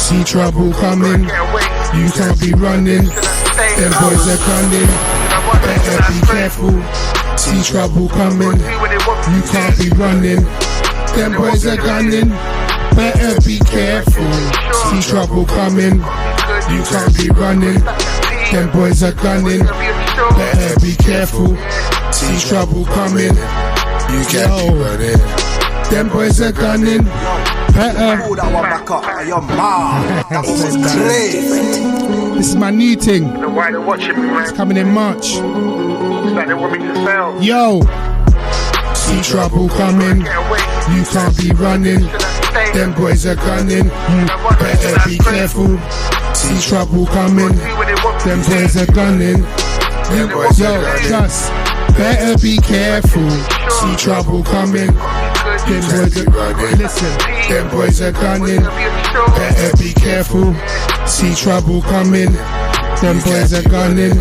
See trouble coming, you can't be running. Them boys are gunning, better be careful. See trouble coming, you can't be running. Them boys are gunning, better be careful. See trouble coming, you can't be running. Them boys are gunning, better be careful. See trouble coming, you can't be running. Them boys are gunning, better. This is my new thing. It's coming in March. Yo, see trouble coming, you can't be running. Them boys are gunning, better be careful. See trouble coming, them boys are gunning. Yo, trust, better be careful. See trouble coming, them boys are running. Listen, them boys are gunning, better be careful. See trouble coming, them boys are gunning.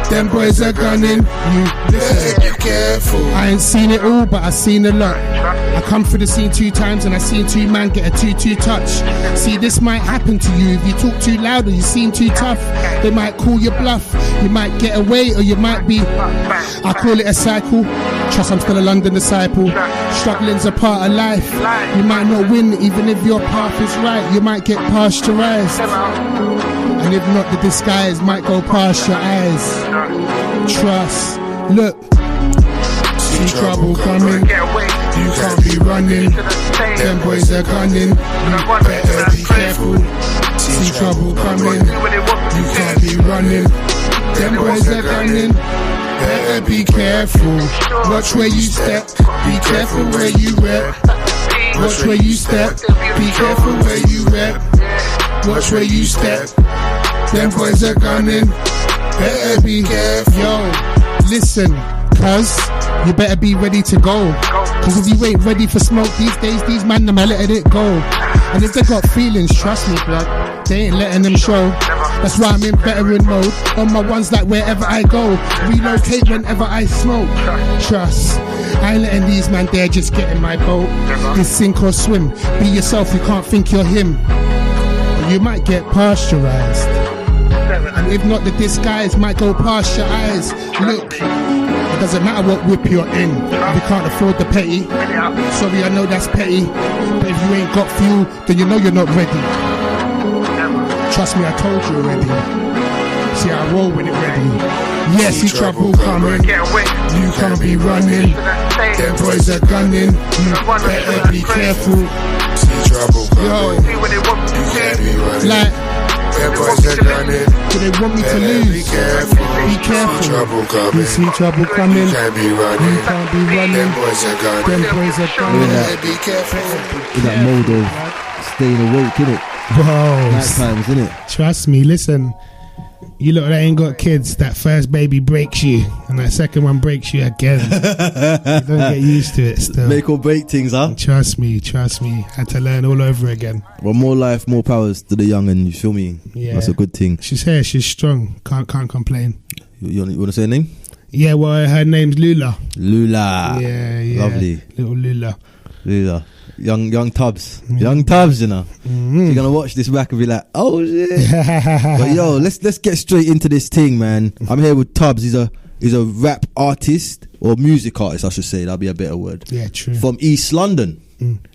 Them boys are gunning, you better be careful. I ain't seen it all, but I seen a lot. I come through the scene 2 times and I seen 2 man get a 2-2 touch. See, this might happen to you if you talk too loud or you seem too tough. They might call you bluff, you might get away or you might be. I call it a cycle. Trust I'm still a London disciple. Struggling's a part of life. You might not win even if your path is right. You might get pasteurized. And if not, the disguise might go past your eyes. Trust, look, see trouble coming, you can't be running. Them boys are gunning, you better be careful. See trouble coming, you can't be running. Them boys are gunning, better be careful. Watch where you step, be careful where you rep. Watch where you step, be careful where you rep. Watch where you step. Them boys are gunning, better be careful. Yo, listen, cuz you better be ready to go. Cause if you ain't ready for smoke these days, these man them are letting it go. And if they got feelings, trust me blood, they ain't letting them show. That's why I'm in veteran mode, on my ones like wherever I go. Relocate whenever I smoke. Trust, I ain't letting these man there just get in my boat. It's sink or swim, be yourself, you can't think you're him. Or you might get pasteurized. And if not, the disguise might go past your eyes. Look, it doesn't matter what whip you're in if you can't afford the petty. Sorry, I know that's petty, but if you ain't got fuel, then you know you're not ready. Trust me, I told you already. See, I roll with it ready. Yes, see trouble coming, you can't be running. Them boys are gunning, you better be careful. See trouble coming, you can't be running. Like, them boys are gunning, do they want me to lose? Be careful, be careful. See trouble coming, you see trouble coming, you can't be running. You can't be running. Them boys are gunning, them boys are gunning. Be careful. In that mode of staying awake, innit? Whoa, night times, innit? Trust me, listen. You look that ain't got kids, that first baby breaks you and that second one breaks you again. You don't get used to it still. Make or break things, huh? Trust me. Had to learn all over again. Well, more life, more powers to the young, and you feel me? Yeah. That's a good thing. She's here, she's strong. Can't complain. You want to say her name? Yeah, well, her name's Lula. Yeah. Lovely. Little Lula. Young Tubbz. Young Tubbz, you know. You're gonna watch this back and be like, oh shit. But yo, let's get straight into this thing, man. I'm here with Tubbz. He's a rap artist, or music artist, I should say. That'll be a better word. Yeah, true. From East London.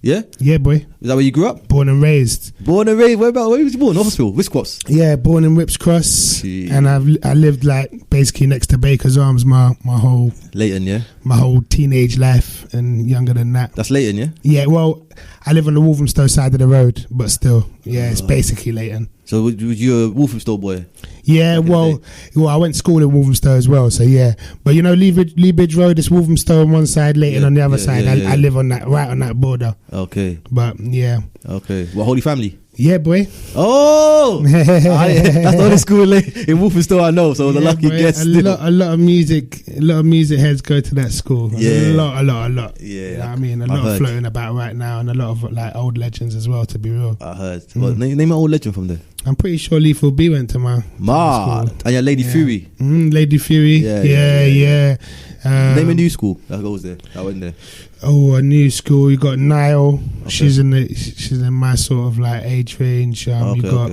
Yeah? Yeah, boy. Is that where you grew up? Born and raised. Where was you born? Hospital? Wiscross? Yeah, born in Whips Cross. Gee. And I lived like basically next to Baker's Arms my whole Leighton, yeah? My whole teenage life and younger than that. That's Leighton, yeah? Yeah, well, I live on the Walthamstow side of the road, but still, yeah, it's basically Leighton. So was you a Walthamstow boy? Yeah, well, I went to school in Walthamstow as well, so yeah. But you know, Lee Bridge Road, it's Walthamstow on one side, Leighton on the other side. I live on that, right on that border. Okay. But yeah. Okay. What, Holy Family? Yeah, boy. Oh! That's the only school in Walthamstow I know, so I was a lucky guest. A lot of music heads go to that school. Yeah. A lot. Yeah. You know what I mean? A lot of floating about right now, and a lot of like old legends as well, to be real. I heard. Well, name an old legend from there. I'm pretty sure Lethal B went to my Mad. school. And yeah, Lady Fury. Lady Fury. Yeah. Name a new school that goes there. That went there. Oh, a new school. You got Niall. Okay. She's in my sort of like age range. You got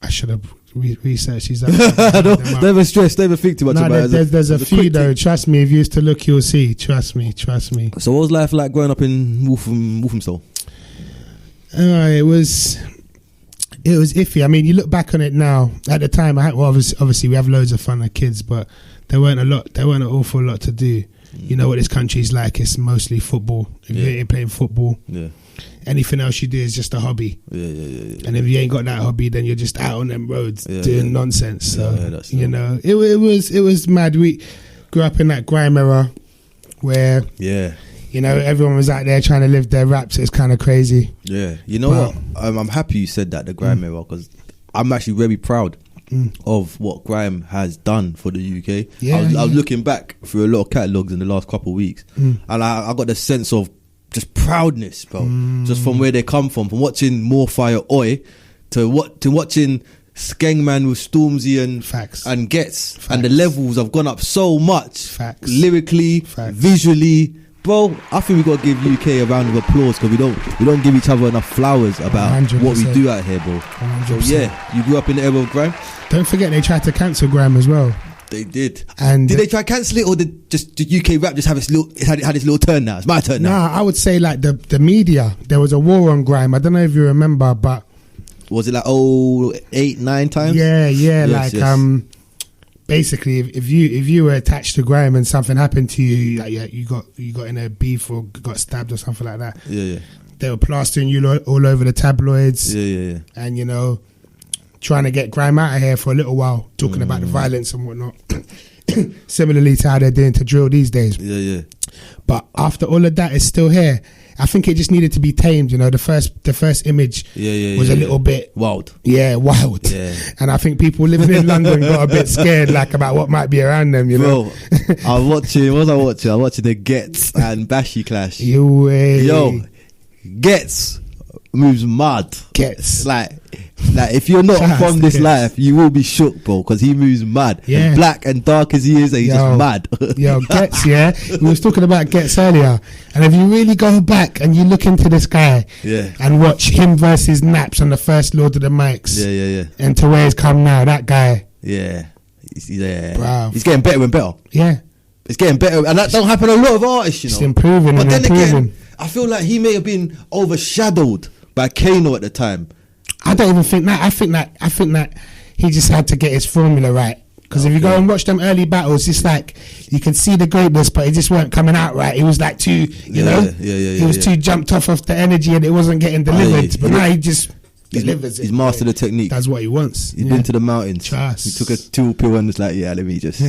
I should have researched these. Never stress. Never think too much about it. There's a few though. Trust me. If you used to look, you'll see. Trust me. So, what was life like growing up in Walthamstow? It was iffy. I mean, you look back on it now. At the time, obviously we have loads of fun as kids, but there weren't an awful lot to do. You know what this country's like. It's mostly football. If you ain't playing football, anything else you do is just a hobby. And if you ain't got that hobby, then you're just out on them roads doing nonsense. So you know, it was mad. We grew up in that grime era where you know, everyone was out there trying to live their raps. It's kind of crazy. Yeah, you know what? I'm happy you said that, the grime era, because I'm actually very proud of what grime has done for the UK. I was looking back through a lot of catalogues in the last couple of weeks, and I got the sense of just proudness, bro. Just from where they come from watching More Fire Oi to watching Skengman with Stormzy and Gets, and the levels have gone up so much. Lyrically, visually. Bro, I think we got to give UK a round of applause, because we don't give each other enough flowers about 100%. What we do out here, bro. 100%. So yeah, you grew up in the era of grime. Don't forget they tried to cancel grime as well. They did. And did they try to cancel it, or did just the UK rap just have its little? It had its little turn now. It's my turn now. Nah, I would say like the media. There was a war on grime. I don't know if you remember, but was it like 8, 9 times? Yeah, yes, like basically, if you were attached to grime and something happened to you, like you got in a beef or got stabbed or something like that. They were plastering you all over the tabloids. And you know, trying to get grime out of here for a little while, talking about the violence and whatnot. Similarly to how they're doing to drill these days. But after all of that, it's still here. I think it just needed to be tamed. You know, the first image was a little bit wild. Wild. And I think people living in London got a bit scared, like about what might be around them. You know, I was watching the Gets and Bashy clash. Yo, Gets moves mad. Gets like if you're not from this life, you will be shook, bro, because he moves mad. Black and dark as he is, he's just mad. Gets, we was talking about Gets earlier, and if you really go back and you look into this guy and watch him versus Naps on the first Lord of the Mics, and to where he's come now, that guy, he's getting better and better. It's getting better, and that don't happen to a lot of artists, you know. It's improving, but then again, I feel like he may have been overshadowed by Kano at the time. I don't even think that. I think that he just had to get his formula right. Because if you go and watch them early battles, it's like you can see the greatness, but it just weren't coming out right. It was like too, he was too jumped off the energy, and it wasn't getting delivered. But now he just delivers it. He's mastered the technique. That's what he wants. He's been to the mountains. Trust. He took a 2 pill and was like, let me just.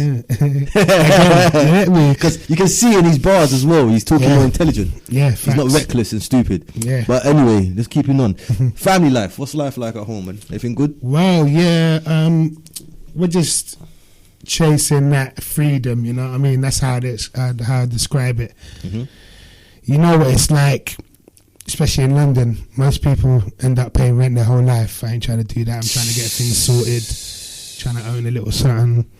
Because you can see in his bars as well, he's talking more intelligent. He's not reckless and stupid. But anyway, let's keep him on. Family life. What's life like at home, man? Everything good? Well, we're just chasing that freedom, you know what I mean? That's how I describe it. You know what it's like, especially in London. Most people end up paying rent their whole life. I ain't trying to do that. I'm trying to get things sorted, trying to own a little something,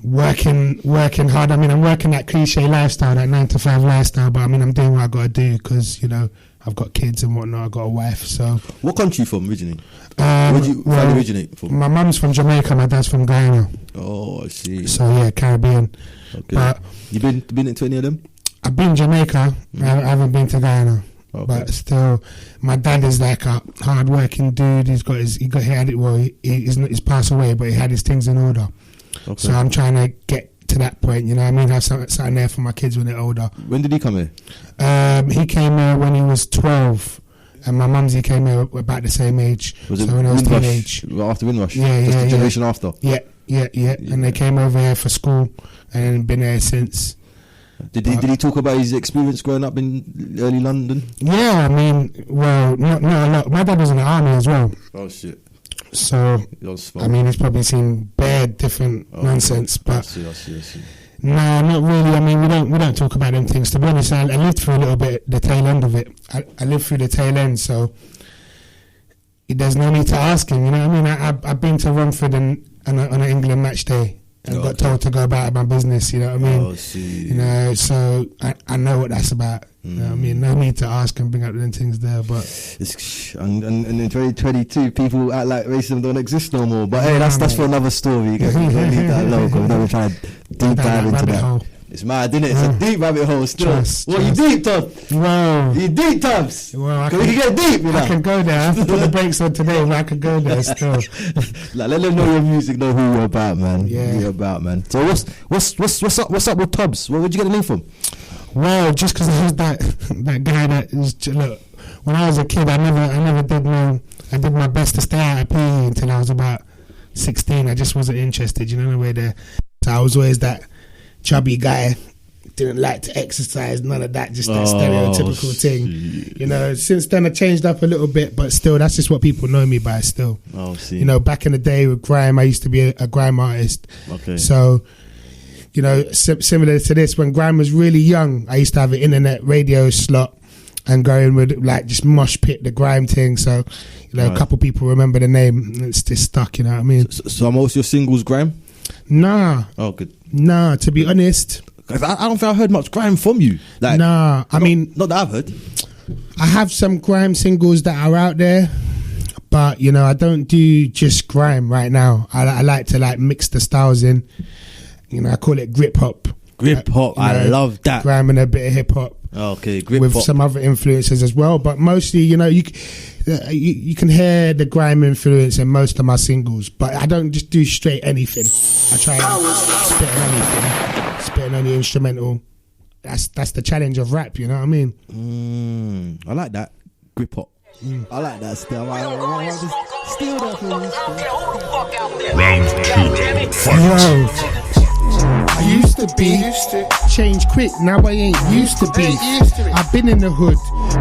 working hard. I mean, I'm working that cliche lifestyle, that 9 to 5 lifestyle, but I mean, I'm doing what I got to do because, you know, I've got kids and whatnot. I've got a wife. So, what country you from originally? Where did you originate from? My mum's from Jamaica. My dad's from Guyana. Oh, I see. So yeah, Caribbean. Okay. But you been into any of them? I've been Jamaica. I haven't been to Guyana. Okay. But still, my dad is like a hard-working dude. He's passed away, but he had his things in order. Okay. So I'm trying to get to that point, you know what I mean? Have something there for my kids when they're older. When did he come here? He came here when he was 12, and my mumsy came here about the same age. Was it when I was teenage? After Windrush? Just the generation after? Yeah. And they came over here for school and been here since. Did he talk about his experience growing up in early London? Yeah, I mean, well, not a lot. My dad was in the army as well. Oh shit! So I mean, he's probably seen bad different nonsense, but I see. No, not really. I mean, we don't talk about them things. To be honest, I lived through a little bit the tail end of it. I lived through the tail end, so there's no need to ask him. You know what I mean? I've been to Romford on an England match day and got told to go about my business. You know what I mean? You know, so I know what that's about. You know what I mean? No need to ask and bring up them things there. But and in 2022, people act like racism don't exist no more. But hey, that's for another story. You don't leave that alone. We're not trying to deep dive into that. Hole. It's mad, isn't it? It's a deep rabbit hole still. What, you deep, Tubbz? Wow. You deep, Tubbz? Well, we can get deep, you know? I can go there. I have to put the brakes on today, but I can go there still. Like, let them know your music, know who you're about, man. Yeah. Who you're about, man. So what's up with Tubbz? Where'd you get the name from? Well, just because I was that guy that is, look, when I was a kid, I never did my best to stay out of PE until I was about 16. I just wasn't interested, you know, in a way there. So I was always that chubby guy, didn't like to exercise, none of that, just that stereotypical thing. You know, since then I changed up a little bit, but still, that's just what people know me by still. You know, back in the day with grime, I used to be a grime artist. Okay. So, you know, similar to this, when grime was really young, I used to have an internet radio slot and go in with, like, just mosh pit the grime thing. So, you know, a couple people remember the name, and it's just stuck, you know what I mean? So are most of your singles grime? Nah. Oh, good. Nah, to be honest, I don't think I heard much grime from you. Like, nah, I mean, not that I've heard. I have some grime singles that are out there, but you know, I don't do just grime right now. I like to like mix the styles in. You know, I call it grip hop. Grip hop, I love that. Grime and a bit of hip hop. Okay, grip with hop. Some other influences as well, but mostly, you know, you can hear the grime influence in most of my singles, but I don't just do straight anything. I try and spit on anything, spit on any instrumental. That's the challenge of rap, you know what I mean? I like that grip hop. I like that still. Steal that from Round 2. I used to be change quick, now I ain't used to be. I've been in the hood,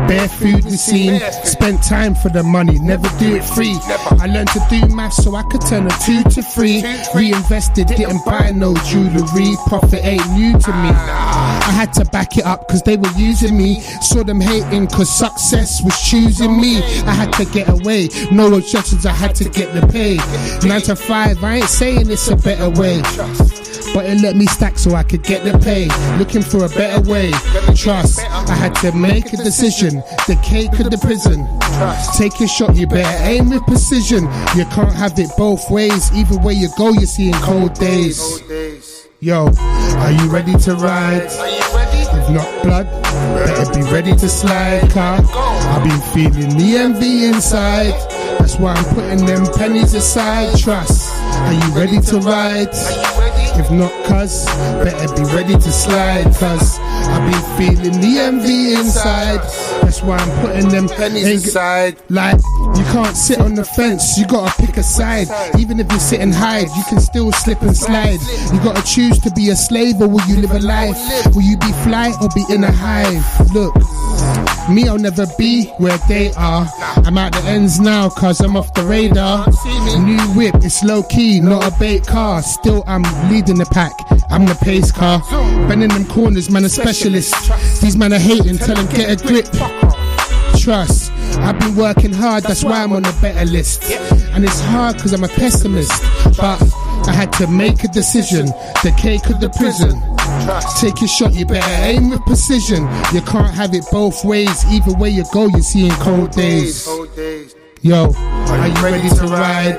bare food and scene, spent time for the money, never do it free. I learned to do maths so I could turn a 2 to 3. Reinvested, didn't buy no jewellery, profit ain't new to me. I had to back it up cause they were using me, saw them hating cause success was choosing me. I had to get away, no objections, I had to get the pay. 9 to 5, I ain't saying it's a better way, but it let me stack so I could get the pay. Looking for a better way. Trust, I had to make a decision. The cake or the prison. Take your shot, you better aim with precision. You can't have it both ways. Either way you go, you're seeing cold days. Yo, are you ready to ride? If not blood, better be ready to slide. Car, I've been feeling the envy inside. That's why I'm putting them pennies aside. Trust, are you ready to ride? If not, cuz, better be ready to slide, cuz I've been feeling the envy inside. That's why I'm putting them pennies aside. Like, you can't sit on the fence, you gotta pick a side. Even if you sit and hide, you can still slip and slide. You gotta choose to be a slave, or will you live a life? Will you be fly or be in a hive? Look, me, I'll never be where they are. I'm at the ends now, cause I'm off the radar. New whip, it's low key, not a bait car. Still, I'm leading the pack, I'm the pace car. Bending them corners, man, a specialist. These men are hating, tell them get a grip. Trust, I've been working hard, that's why I'm on a better list. And it's hard cause I'm a pessimist, but I had to make a decision. The cake or the prison. Take your shot, you better aim with precision. You can't have it both ways. Either way you go, you're seeing cold days. Yo, are you ready to ride?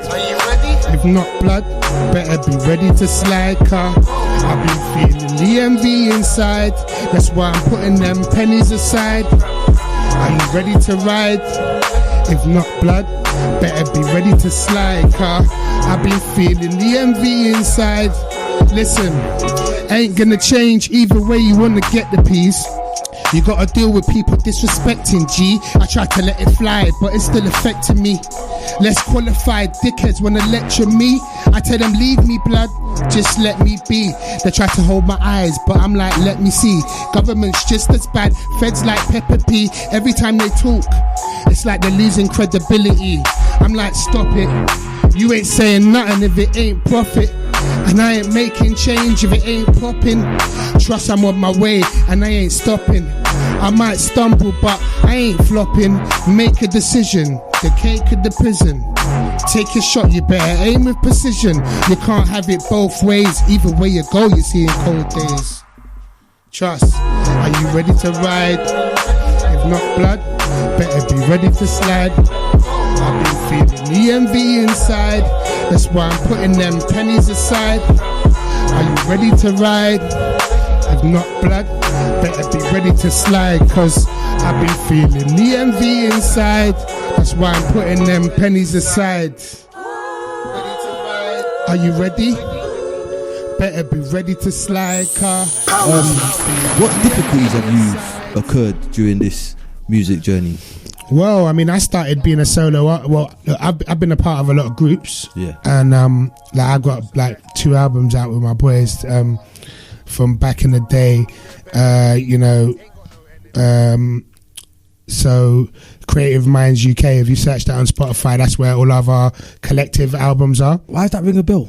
If not blood, better be ready to slide. Car, I've been feeling the envy inside. That's why I'm putting them pennies aside. Are you ready to ride? If not blood, better be ready to slide. Car, I've been feeling the envy inside. Listen, ain't gonna change either way you wanna get the piece. You gotta deal with people disrespecting, G. I try to let it fly, but it's still affecting me. Less qualified dickheads wanna lecture me. I tell them leave me blood, just let me be. They try to hold my eyes, but I'm like, let me see. Government's just as bad, feds like Pepper P. Every time they talk, it's like they're losing credibility. I'm like, stop it. You ain't saying nothing if it ain't profit. And I ain't making change if it ain't popping. Trust, I'm on my way and I ain't stopping. I might stumble but I ain't flopping. Make a decision, the cake at the prison. Take your shot, you better aim with precision. You can't have it both ways. Either way you go, you see in cold days. Trust, are you ready to ride? If not blood, better be ready to slide. I've been feeling the envy inside. That's why I'm putting them pennies aside. Are you ready to ride? If not blood, better be ready to slide. Cause I've been feeling the envy inside. That's why I'm putting them pennies aside. Are you ready? Better be ready to slide, car. What difficulties have you occurred during this music journey? Well, I mean, I started being a solo. Well, I've been a part of a lot of groups. Yeah. And like I got like 2 albums out with my boys from back in the day. You know, so Creative Minds UK. If you search that on Spotify, that's where all of our collective albums are. Why does that ring a bell?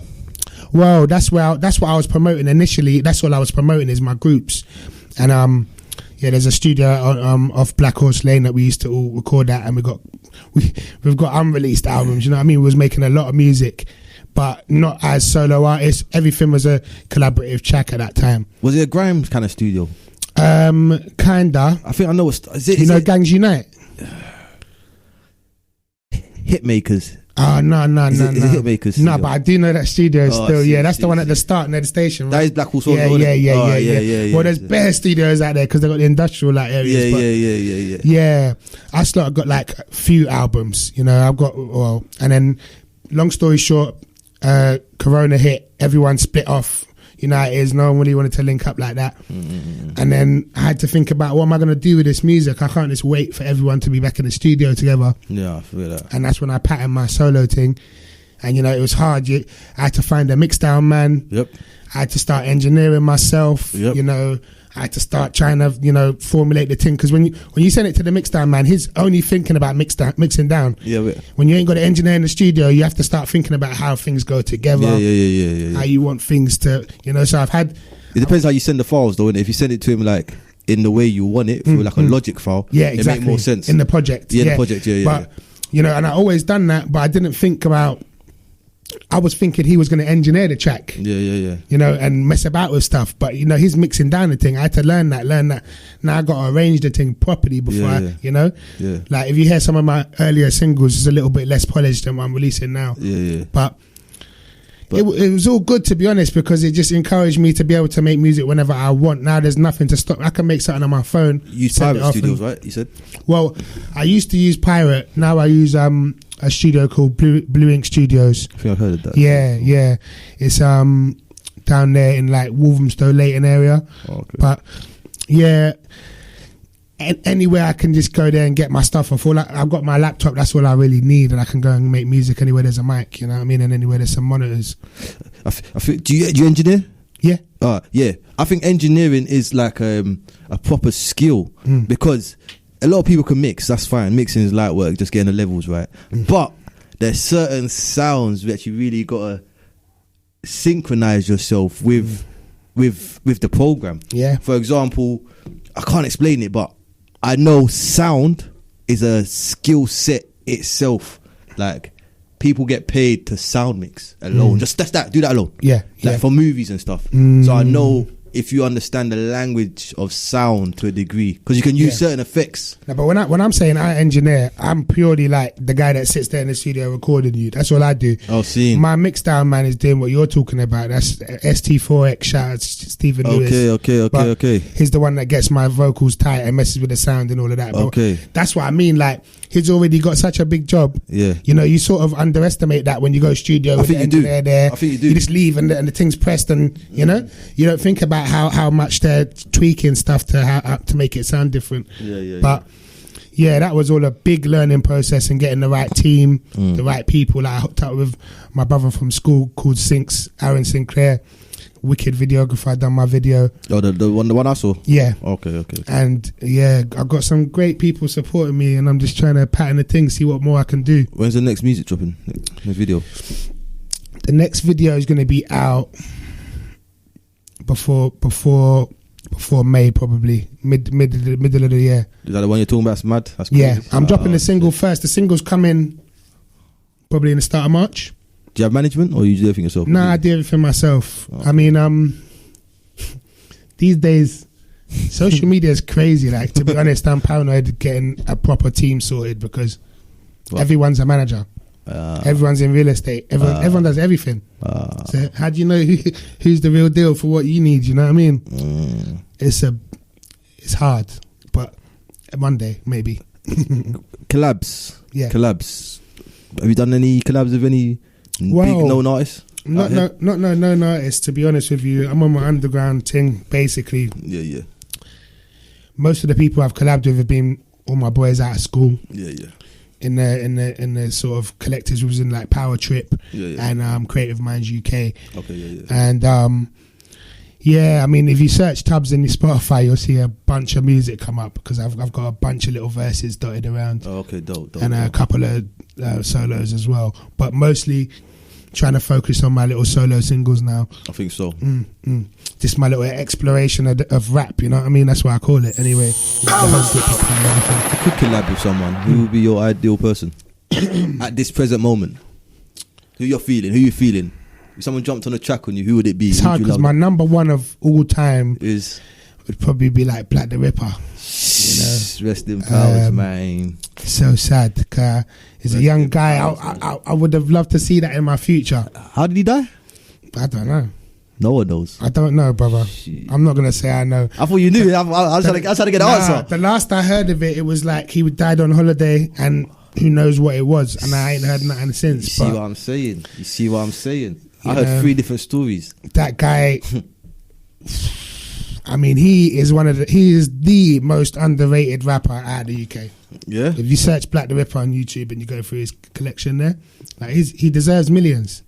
Well, that's what I was promoting initially. That's all I was promoting is my groups, and yeah, there's a studio off Black Horse Lane that we used to all record at, and we've got unreleased albums. You know what I mean? We was making a lot of music, but not as solo artists. Everything was a collaborative track at that time. Was it a grime kind of studio? Kinda. I think I know. Is it? You know Gangs Unite? Hitmakers. Oh, no. Is it Hitmakers? No, but I do know that studio still. Yeah, that's the one at the start near the station. Right? That is Black Horse Lane. Yeah. Well, there's bare studios out there because they've got the industrial like areas. Yeah. I sort of got like a few albums. You know, I've got and then long story short, Corona hit. Everyone split off. United, no one really wanted to link up like that. And then I had to think about what am I going to do with this music. I can't just wait for everyone to be back in the studio together. Yeah, I feel that. And that's when I patterned my solo thing. And it was hard. I had to find a mixdown man. Yep. I had to start engineering myself. Yep. I had to start trying to formulate the thing, because when you send it to the mixdown man, he's only thinking about mixing down. Yeah. But when you ain't got an engineer in the studio, you have to start thinking about how things go together. Yeah. How you want things to, so I've had. It depends how you send the files, though. Innit? If you send it to him like in the way you want it, through like a Logic file, yeah, exactly. It makes more sense in the project. Yeah, the project. Yeah. But and I always done that, but I didn't think about. I was thinking he was going to engineer the track. Yeah. And mess about with stuff. But, he's mixing down the thing. I had to learn that. Now I got to arrange the thing properly before Yeah. Like if you hear some of my earlier singles, it's a little bit less polished than what I'm releasing now. Yeah. But it was all good, to be honest, because it just encouraged me to be able to make music whenever I want. Now there's nothing to stop. I can make something on my phone. You use Pirate Studios, right? You said? Well, I used to use Pirate. Now I use a studio called Blue Ink Studios. I think I've heard of that. Yeah. It's down there in like Walthamstow, Leighton area. Okay. But yeah, anywhere I can just go there and get my stuff. I've got my laptop. That's all I really need, and I can go and make music anywhere there's a mic. You know what I mean? And anywhere there's some monitors. I think. Do you engineer? Yeah. Yeah. I think engineering is like a proper skill because a lot of people can mix. That's fine. Mixing is light work, just getting the levels right. But there's certain sounds that you really gotta synchronize yourself with the program. Yeah. For example, I can't explain it, but I know sound is a skill set itself. Like people get paid to sound mix alone. Just do that alone. Yeah. Like for movies and stuff. So I know if you understand the language of sound to a degree, because you can use certain effects. No, but when I'm saying I engineer, I'm purely like the guy that sits there in the studio recording you. That's all I do. Oh, see. My mixdown man is doing what you're talking about. That's ST4X. Shout out to Stephen Lewis. Okay. He's the one that gets my vocals tight and messes with the sound and all of that. But that's what I mean. Like, he's already got such a big job. Yeah. You sort of underestimate that when you go studio with the engineer there. I think you do. You just leave and the thing's pressed, and you don't think about how much they're tweaking stuff to make it sound different. But that was all a big learning process and getting the right team, the right people. Like I hooked up with my brother from school called Sinks, Aaron Sinclair, wicked videographer. Done my video. Oh, the one I saw. Yeah. Okay. And I've got some great people supporting me, and I'm just trying to pattern the thing, see what more I can do. When's the next music dropping? Next video? The next video is going to be out before before May, probably middle of the year. Is that the one you're talking about? It's mad. That's crazy. Yeah, I'm dropping the single first. The single's coming probably in the start of March. Do you have management or you do everything yourself? Nah, I do everything myself. Oh. I mean, these days, social media is crazy. Like, to be honest, I'm paranoid getting a proper team sorted because everyone's a manager. Everyone's in real estate. Everyone does everything. So how do you know who's the real deal for what you need? You know what I mean? It's hard, but one day maybe. Collabs. Yeah. Collabs. Have you done any collabs with any big known artists? Not known artists. To be honest with you, I'm on my underground thing basically. Yeah. Most of the people I've collabed with have been all my boys out of school. Yeah. In the sort of collectives was in like Power Trip and Creative Minds UK. Okay, yeah. And I mean, if you search Tubbz in your Spotify, you'll see a bunch of music come up because I've got a bunch of little verses dotted around. Oh, okay, dope. And a couple of solos as well, but mostly trying to focus on my little solo singles now. I think so. Just my little exploration of rap, you know what I mean? That's what I call it anyway. If you could collab with someone, who would be your ideal person at this present moment? Who you feeling? If someone jumped on a track on you, who would it be? It's hard because my number one of all time would probably be like Black the Ripper. You know? Rest in power, man. So sad. He's a young guy. I would have loved to see that in my future. How did he die? I don't know. No one knows. I don't know, brother. I'm not gonna say I know. I thought you knew. I was trying to get an answer. The last I heard of it was like he died on holiday, and who knows what it was, and I ain't heard nothing since. You see what I'm saying? I heard 3 different stories. That guy. I mean, he is the most underrated rapper out of the UK. Yeah. If you search Black the Ripper on YouTube and you go through his collection there, like he deserves millions.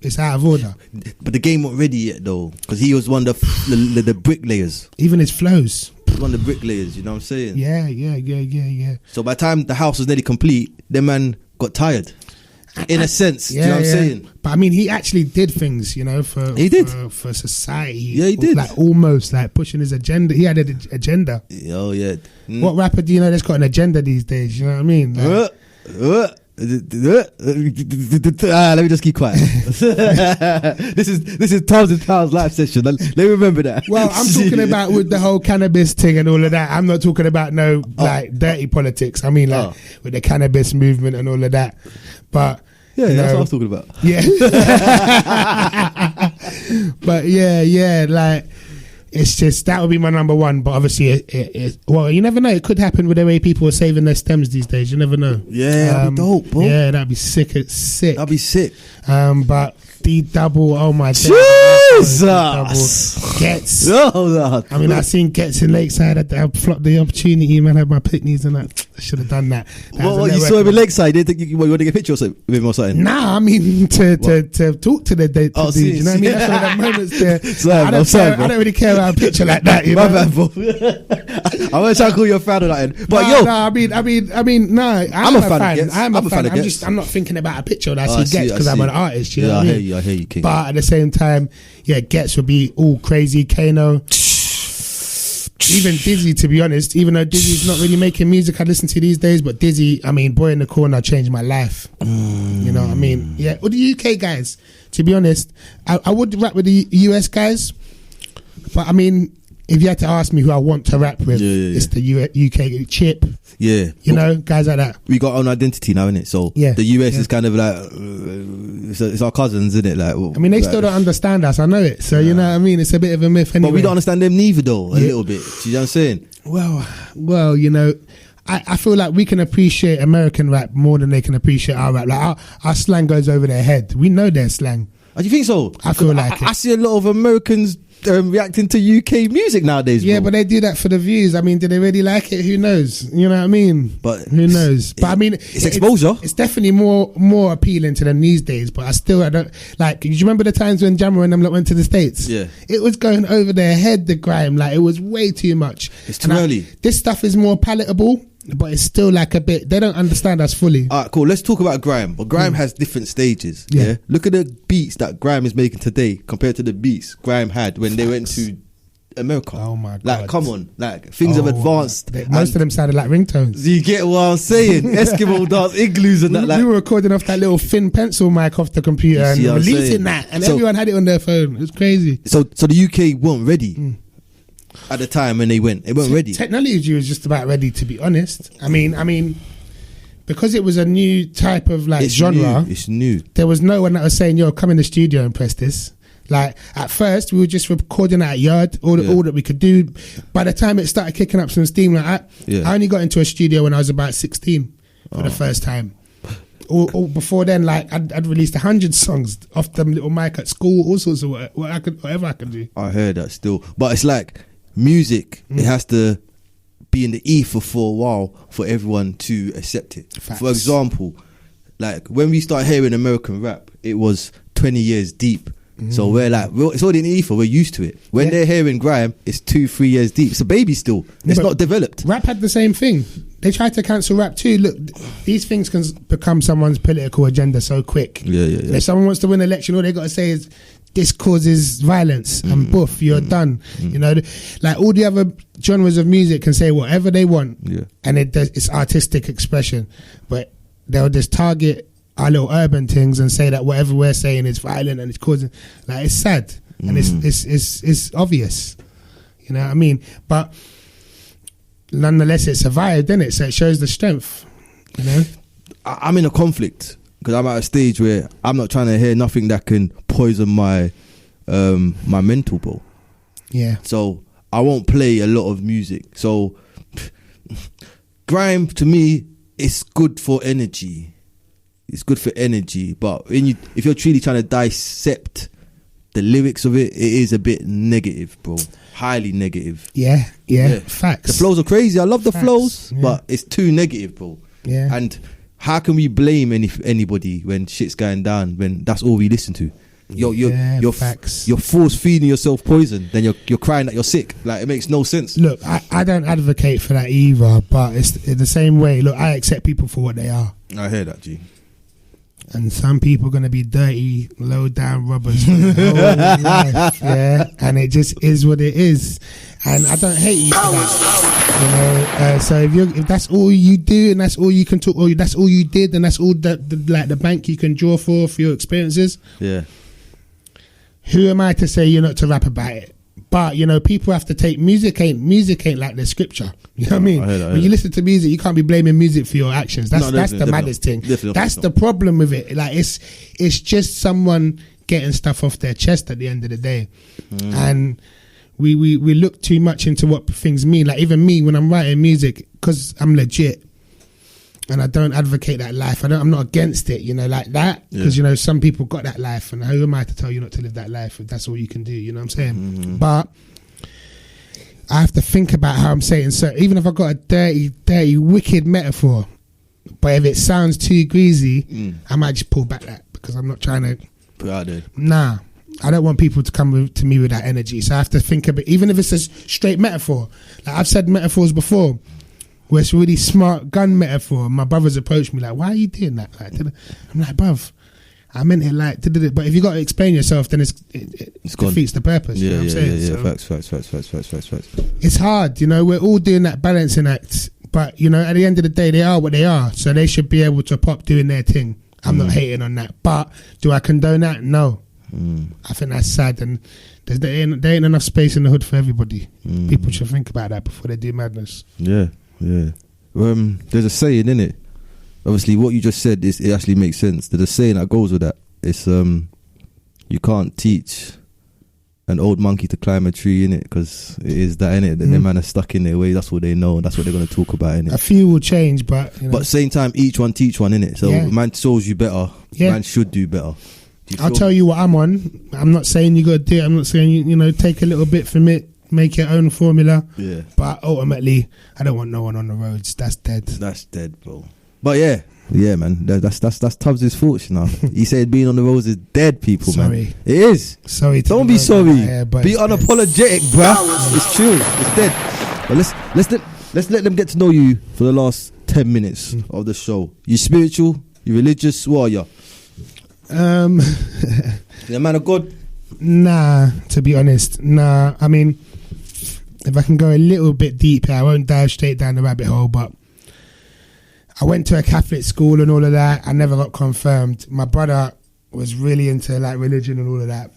It's out of order. But the game wasn't ready yet though, because he was one of the bricklayers. Even his flows. One of the bricklayers, you know what I'm saying? Yeah. So by the time the house was nearly complete, the man got tired. In a sense, you know what I'm saying? But I mean, he actually did things, you know, for society. Yeah, he did. Like almost like pushing his agenda. He had an agenda. Oh yeah. What rapper do you know that's got an agenda these days? You know what I mean? Like, let me just keep quiet. This is Tubbz & Pounds live session. Let me remember that. Well, I'm talking about with the whole cannabis thing and all of that. I'm not talking about dirty politics. I mean with the cannabis movement and all of that. But that's what I was talking about. Yeah. But like it's just that would be my number one. But obviously, well, you never know. It could happen with the way people are saving their stems these days. You never know. Yeah, that'd be dope, bro. Yeah, that'd be sick. It's sick. That'd be sick. But the double, oh my Jesus! Gets. Oh, I mean, I seen Gets in Lakeside. I flopped the opportunity, man. I had my picnics and that. I should have done that. What you saw him in Lakeside? Didn't think you want to get a picture with him or something? Nah, I mean to talk to the dude. You know what I mean? That's one of the moments there. I don't really care about a picture like that. You know? Bad, bro. I'm gonna try to call you a fan of that. But I mean, no. I'm a fan. I'm a fan. I'm not thinking about a picture that I see Gets because I'm an artist. You know what I mean? I hear you, King. But at the same time, Gets would be all crazy. Kano. Even Dizzy, to be honest, even though Dizzy's not really making music I listen to these days, but Dizzy, I mean, Boy in the Corner changed my life. You know what I mean? Yeah, or the UK guys, to be honest, I would rap with the US guys, but I mean, if you had to ask me who I want to rap with, it's the UK Chip. Yeah. You know, guys like that. We got our own identity now, innit? So the US is kind of like, it's our cousins, isn't it? Like, I mean, they still don't understand us, I know it. So, you know what I mean? It's a bit of a myth anyway. But we don't understand them neither, though, a little bit. Do you know what I'm saying? Well, you know, I feel like we can appreciate American rap more than they can appreciate our rap. Like, our slang goes over their head. We know their slang. Do you think so? I feel like I see a lot of Americans reacting to UK music nowadays. Yeah, but they do that for the views. I mean, do they really like it? Who knows? You know what I mean? But who knows? But I mean, it's exposure. It's definitely more appealing to them these days. But I don't like. Do you remember the times when Jammer and them went to the States? Yeah, it was going over their head. The grime, like it was way too much. It's too early. This stuff is more palatable. But it's still like a bit, they don't understand us fully. Alright, cool. Let's talk about grime. But grime has different stages. Yeah. Look at the beats that grime is making today compared to the beats grime had when they went to America. Oh my god! Like, come on, like things have advanced. Most of them sounded like ringtones. You get what I'm saying? Eskimo dance, igloos and that. We were recording off that little thin pencil mic off the computer and releasing that, and everyone had it on their phone. It was crazy. So the UK weren't ready at the time when they went. It weren't ready. Technology was just about ready, to be honest. I mean, because it was a new type of genre. It's new. There was no one that was saying, "Yo, come in the studio and press this." Like, at first, we were just recording at yard, all that we could do. By the time it started kicking up some steam like that, I only got into a studio when I was about 16 for the first time. Or before then, like, I'd released 100 songs off them little mic at school, all sorts of whatever I could do. I heard that still. But it's like music, it has to be in the ether for a while for everyone to accept it. Facts. For example, like, when we start hearing American rap, it was 20 years deep. So we're like, it's already in the ether, we're used to it. When they're hearing grime, it's 2-3 years deep. It's a baby still. It's not developed. Rap had the same thing. They tried to cancel rap too. Look, these things can become someone's political agenda so quick. Yeah. If someone wants to win an election, all they got to say is, this causes violence, and boof, you're done. You know, like, all the other genres of music can say whatever they want, and it's artistic expression, but they'll just target our little urban things and say that whatever we're saying is violent and it's causing, like, it's sad and it's obvious, you know what I mean? But nonetheless, it survived, didn't it? So it shows the strength, you know. I'm in a conflict because I'm at a stage where I'm not trying to hear nothing that can poison my my mental, bro. Yeah. So I won't play a lot of music. So grime to me is good for energy. It's good for energy, but if you're truly trying to dissect the lyrics of it, it is a bit negative, bro. Highly negative. Yeah. Facts. The flows are crazy. I love the flows, but it's too negative, bro. Yeah. And how can we blame anybody when shit's going down, when that's all we listen to? You're force feeding yourself poison, then you're crying that you're sick. Like, it makes no sense. Look, I don't advocate for that either, but it's in the same way. Look, I accept people for what they are. I hear that, G. And some people are going to be dirty, low down robbers for their whole life, and it just is what it is. And I don't hate you for that, you know. So if that's all you do and that's all you can talk, or that's all you did, and that's all the bank you can draw for your experiences. Yeah. Who am I to say you're not to rap about it? But, you know, people have to take music ain't like the scripture. You know what I mean? When you listen to music, you can't be blaming music for your actions. That's the maddest thing. That's the problem with it. Like, it's just someone getting stuff off their chest at the end of the day. And we look too much into what things mean. Like, even me, when I'm writing music, because I'm legit and I don't advocate that life, I'm not against it, you know, like that, because you know, some people got that life, and who am I to tell you not to live that life if that's all you can do? You know what I'm saying? But I have to think about how I'm saying. So even if I got a dirty, wicked metaphor, but if it sounds too greasy, I might just pull back that, because I'm not trying to put out there. Nah, I don't want people to come to me with that energy. So I have to think of it, even if it's a straight metaphor. Like, I've said metaphors before where it's a really smart gun metaphor. My brothers approached me like, why are you doing that? Like, I'm like, bruv, I meant it like, but if you got to explain yourself, then it defeats the purpose. You know what I'm saying? So Facts. It's hard, you know, we're all doing that balancing act, but, you know, at the end of the day, they are what they are, so they should be able to pop doing their thing. I'm not hating on that, but do I condone that? No. I think that's sad, and there ain't enough space in the hood for everybody. People should think about that before they do madness. Yeah. There's a saying, innit? Obviously, what you just said, it actually makes sense. There's a saying that goes with that. It's you can't teach an old monkey to climb a tree, innit? Because it is that, innit? That them man are stuck in their way. That's what they know. That's what they're going to talk about, innit? A few will change, but, you know. But same time, each one teach one, innit? So man shows you better. Man should do better. I'll tell you what I'm on. I'm not saying you got to do it. I'm not saying you know, take a little bit from it, make your own formula. Yeah. But ultimately, I don't want no one on the roads. That's dead. That's dead, bro. But yeah, man. That's Tubbz' fault, you know. He said being on the roads is dead, people, sorry. Man. It is. Sorry. Don't be sorry. Be unapologetic, bruh. It's true. It's dead. But let's let them get to know you for the last 10 minutes of the show. You spiritual? You religious? What are you? You a man of God? Nah, to be honest. Nah. I mean, if I can go a little bit deeper, I won't dive straight down the rabbit hole, but I went to a Catholic school and all of that. I never got confirmed. My brother was really into like religion and all of that.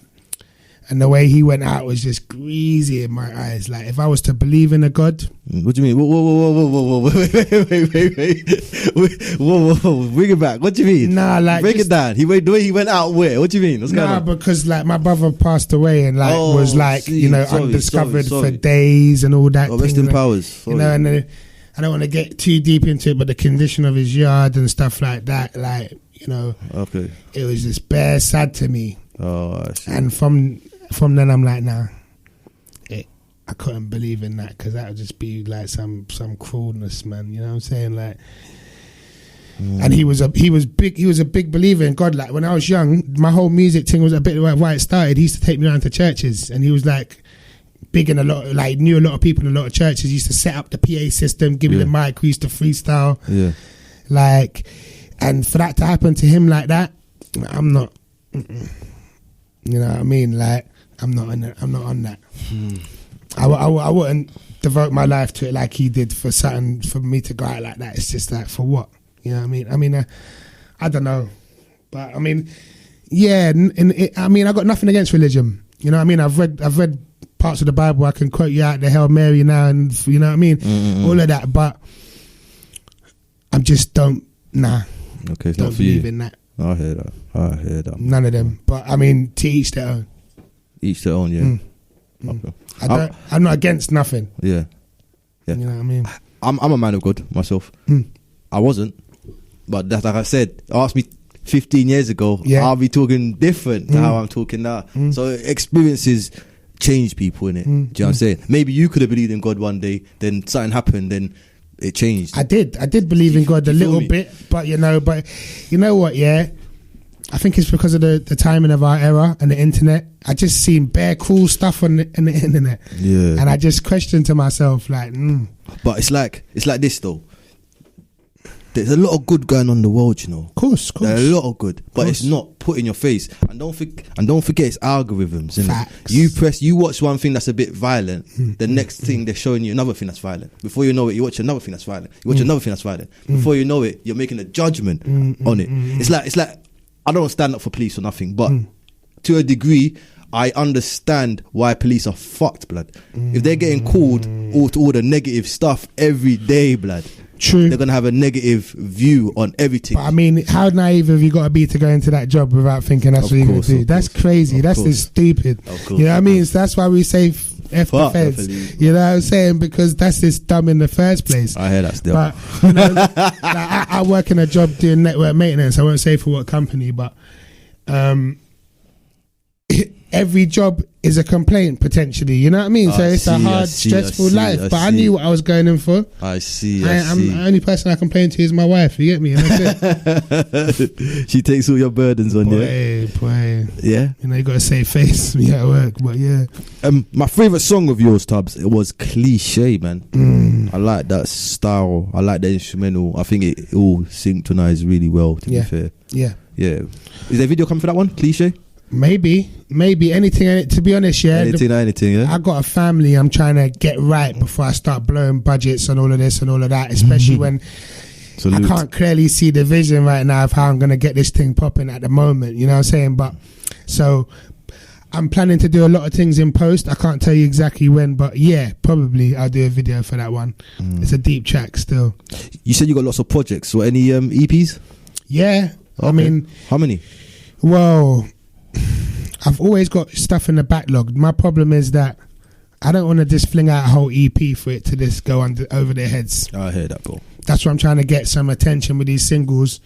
And the way he went out was just greasy in my eyes. Like, if I was to believe in a God... What do you mean? Whoa. Wait. Whoa. Bring it back. What do you mean? Nah, like... Break it down. The way he went out where? What do you mean? What's going on? Because, like, my brother passed away and, like, was, like, undiscovered for days and all that. Rest in powers. Sorry. You know, and then, I don't want to get too deep into it, but the condition of his yard and stuff like that, like, you know... Okay. It was just bare sad to me. Oh, I see. And from then I'm like, nah, I couldn't believe in that, because that would just be like some cruelness, man. You know what I'm saying? Like, and he was a big believer in God. Like, when I was young, my whole music thing was a bit like why it started. He used to take me around to churches, and he was like big in a lot, like knew a lot of people in a lot of churches. He used to set up the PA system, give me the mic. We used to freestyle. Yeah. Like, and for that to happen to him like that, I'm not. You know what I mean? Like, I'm not on that. I wouldn't devote my life to it like he did for something, for me to go out like that. It's just like, for what? You know what I mean? I don't know. But I mean, yeah, I got nothing against religion. You know what I mean? I've read parts of the Bible. I can quote you out the Hail Mary now, and you know what I mean? All of that. But I just don't, Okay, it's don't not for believe you. in that. I hear that. None of them. But I mean, to each their own. Each their own, yeah. Okay. I'm not against nothing. Yeah. You know what I mean? I'm a man of God myself. I wasn't, but that's like I said. Ask me 15 years ago, I'll be talking different to how I'm talking now. So experiences change people, innit? Do you know what I'm saying? Maybe you could have believed in God one day, then something happened, then it changed. I did believe in God a little bit, but you know what? Yeah, I think it's because of the timing of our era and the internet. I just seen bare cool stuff on the internet, and I just questioned to myself, like, But it's like this though. There's a lot of good going on in the world, you know. Of course. There's a lot of good, but it's not put in your face. And don't forget it's algorithms. Facts. You watch one thing that's a bit violent, the next thing they're showing you another thing that's violent. Before you know it, you watch another thing that's violent. You watch another thing that's violent. Before you know it, you're making a judgment on it. It's like I don't stand up for police or nothing, but to a degree, I understand why police are fucked, blood. If they're getting called all the negative stuff every day, blood. True. They're gonna have a negative view on everything. But I mean, how naive have you got to be to go into that job without thinking that's what you're gonna do? That's crazy. That's just stupid. You know what I mean? So that's why we say F the feds. You know what I'm saying? Because that's just dumb in the first place. I hear that still. But you know, like I work in a job doing network maintenance. I won't say for what company, but every job is a complaint potentially, you know what I mean? So it's a hard, stressful life. But I knew what I was going in for. I see. The only person I complain to is my wife. You get me? And that's it. She takes all your burdens on you. Boy. Yeah. You know, you got to save face when you're at work. But yeah. My favourite song of yours, Tubbz, it was Cliche, man. I like that style. I like the instrumental. I think it all synchronized really well, to be fair. Yeah. Is there a video coming for that one? Cliche? Maybe anything. To be honest, anything. Yeah. I got a family I'm trying to get right before I start blowing budgets and all of this and all of that. Especially when I can't clearly see the vision right now of how I'm gonna get this thing popping at the moment. You know what I'm saying? But so I'm planning to do a lot of things in post. I can't tell you exactly when, but yeah, probably I'll do a video for that one. It's a deep track still. You said you got lots of projects. So any EPs? Yeah. Okay. I mean, how many? Well, I've always got stuff in the backlog. My problem is that I don't want to just fling out a whole EP for it to just go over their heads. I hear that, bro. That's why I'm trying to get some attention with these singles,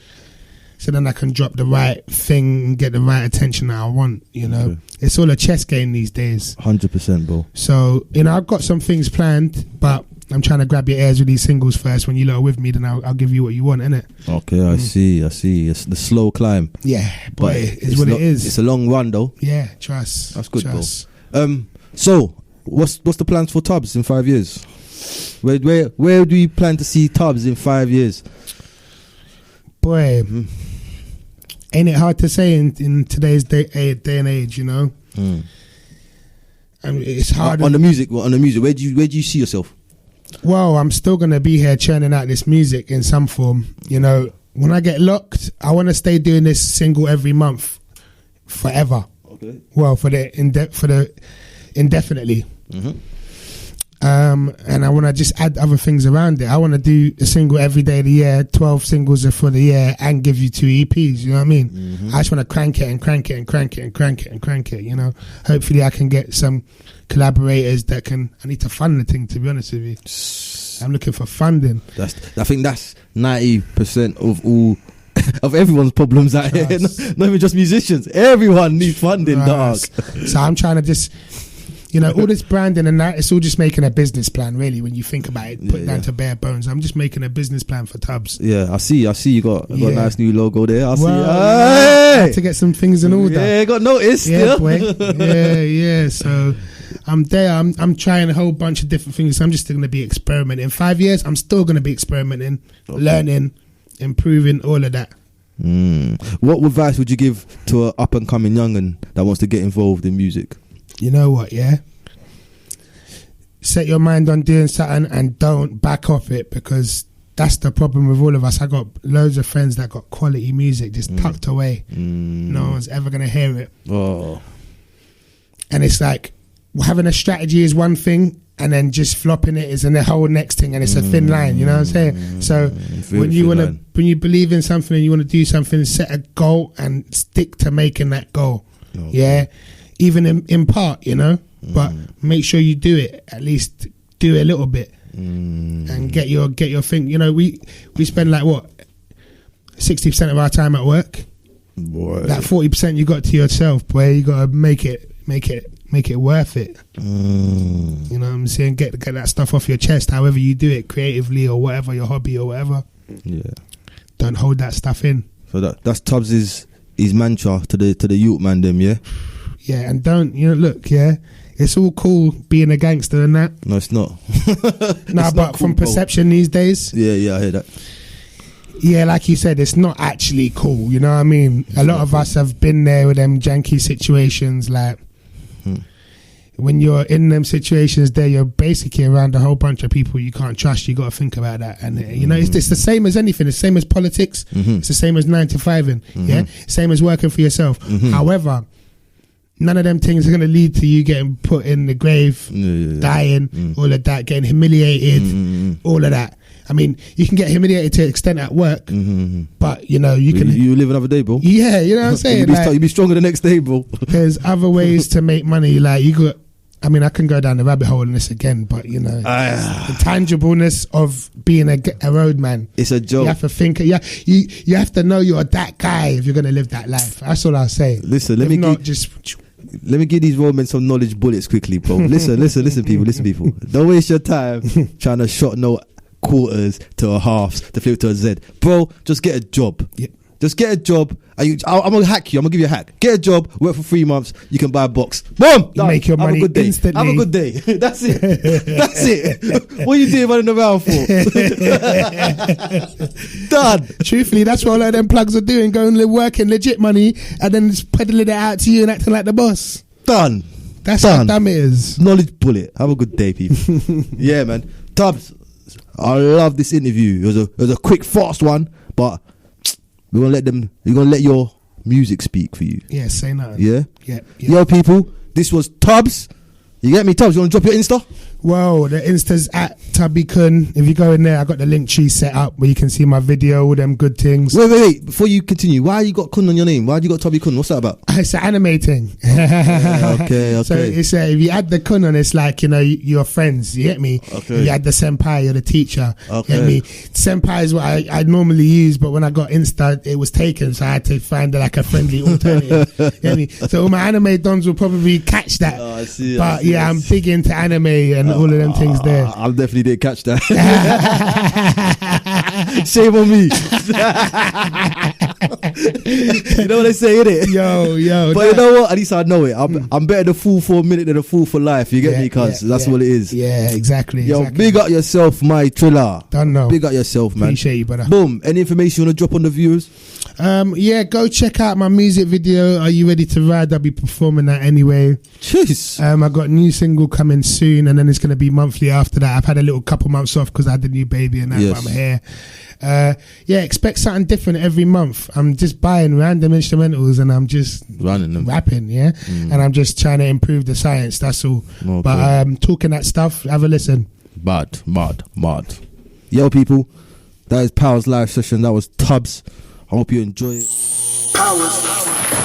so then I can drop the right thing and get the right attention that I want. You know, It's all a chess game these days. 100%, bro. So I've got some things planned, but I'm trying to grab your ears with these singles first. When you lot are with me, then I'll give you what you want, innit? Okay, I see. It's the slow climb. Yeah, but it's what it is. It's a long run, though. Yeah, trust. That's good, bro. So, what's the plans for Tubbz in 5 years? Where do you plan to see Tubbz in 5 years? Boy, ain't it hard to say in today's day and age, you know? it's hard on the music. Well, on the music, where do you see yourself? Well, I'm still gonna be here churning out this music in some form. You know, when I get locked, I want to stay doing this single every month forever. Okay. Well, for the indefinitely. Mm-hmm. And I want to just add other things around it. I want to do a single every day of the year, 12 singles for the year, and give you 2 EPs. You know what I mean? Mm-hmm. I just want to crank it and crank it and crank it and crank it and crank it. You know, hopefully I can get some collaborators that can. I need to fund the thing, to be honest with you. I'm looking for funding. I think that's 90% of all of everyone's problems out here. Not even just musicians. Everyone needs funding, dog. So I'm trying to just. You know, all this branding and that, it's all just making a business plan, really, when you think about it, put it down to bare bones. I'm just making a business plan for Tubbz. Yeah, I see you got a nice new logo there. I have to get some things in order. Yeah, got noticed. Yeah, boy. Yeah. So I'm there. I'm trying a whole bunch of different things. I'm just going to be experimenting. In 5 years, I'm still going to be experimenting, learning, improving, all of that. What advice would you give to an up-and-coming young'un that wants to get involved in music? You know what, yeah? Set your mind on doing something and don't back off it, because that's the problem with all of us. I got loads of friends that got quality music just tucked away. No one's ever going to hear it. Oh. And it's like, having a strategy is one thing, and then just flopping it is the whole next thing, and it's a thin line, you know what I'm saying? So when you believe in something and you want to do something, set a goal and stick to making that goal. Okay. Yeah? Even in part, you know, but make sure you do it. At least do it a little bit, and get your thing. You know, we spend like what 60% of our time at work. Boy. That 40% you got to yourself, boy. You got to make it worth it. You know what I'm saying? Get that stuff off your chest. However you do it, creatively or whatever, your hobby or whatever. Yeah. Don't hold that stuff in. So that's Tubbz' his mantra to the youth man, them, yeah. Yeah, and don't, you know, look, yeah, it's all cool being a gangster and that. No, it's not. Nah, but cool, from perception these days. Yeah, I hear that. Yeah, like you said, it's not actually cool, you know what I mean? A lot of us have been there with them janky situations, like, when you're in them situations there, you're basically around a whole bunch of people you can't trust. You got to think about that. And, you know, it's the same as anything. It's the same as politics. It's the same as 9 to 5, yeah? Same as working for yourself. However, none of them things are going to lead to you getting put in the grave, dying, all of that, getting humiliated, all of that. I mean, you can get humiliated to an extent at work, but, you know, you live another day, bro. Yeah, you know what I'm saying? You be stronger the next day, bro. There's other ways to make money. Like, I mean, I can go down the rabbit hole in this again, but, you know, the tangibleness of being a roadman. It's a joke. You have to think, you have to know you're that guy if you're going to live that life. That's all I'll say. Listen, let me give these roadmen some knowledge bullets quickly, bro. Listen, people. Don't waste your time trying to shot no quarters to a halves to flip to a Z. Bro, just get a job. Yeah. Just get a job. I'm gonna hack you. I'm gonna give you a hack. Get a job, work for 3 months, you can buy a box. Boom! You make your money instantly. Have a good day. That's it. That's it. What are you doing running around for? Done. Truthfully, that's what a lot of them plugs are doing, going working legit money and then just peddling it out to you and acting like the boss. Done. That's how dumb it is. Knowledge bullet. Have a good day, people. Yeah, man. Tubbz, I love this interview. It was a quick, fast one, but we're gonna let your music speak for you. Yeah, say no. Yeah? Yeah. Yo, people, this was Tubbz. You get me, Tubbz? You want to drop your Insta? Well, the Insta's at Tubbykun. If you go in there, I got the link tree set up where you can see my video, all them good things. Wait. Before you continue, why you got Kun on your name? Why you got Tubbykun? What's that about? It's an anime thing. Okay. So it's if you add the Kun on, it's like, you know, you're friends. You get me? Okay. If you add the senpai, you're the teacher. Okay. You get me? Senpai is what I normally use, but when I got Insta, it was taken, so I had to find like a friendly alternative. You get me? So all my anime dons will probably catch that. Oh, I see. But yeah, I'm big into anime and all of them things there. I definitely didn't catch that. Shame on me. You know what they say, innit? Yo. But you know what? At least I know it. I'm better the fool for a minute than a fool for life. You get me? Cuz that's what it is. Yeah, exactly. Yo, big up yourself, my Triller. Don't know. Big up yourself, man. Appreciate you, brother. Boom. Any information you want to drop on the viewers? Go check out my music video. Are You Ready to Ride? I'll be performing that anyway. Jeez. I got a new single coming soon, and then it's going to be monthly after that. I've had a little couple months off because I had a new baby and that, but I'm here. Expect something different every month. I'm just buying random instrumentals and I'm just running them, rapping, and I'm just trying to improve the science. That's all. Okay. But talking that stuff, have a listen. Mad. Yo, people, that is Power's live session. That was Tubbz. I hope you enjoy it. Powers.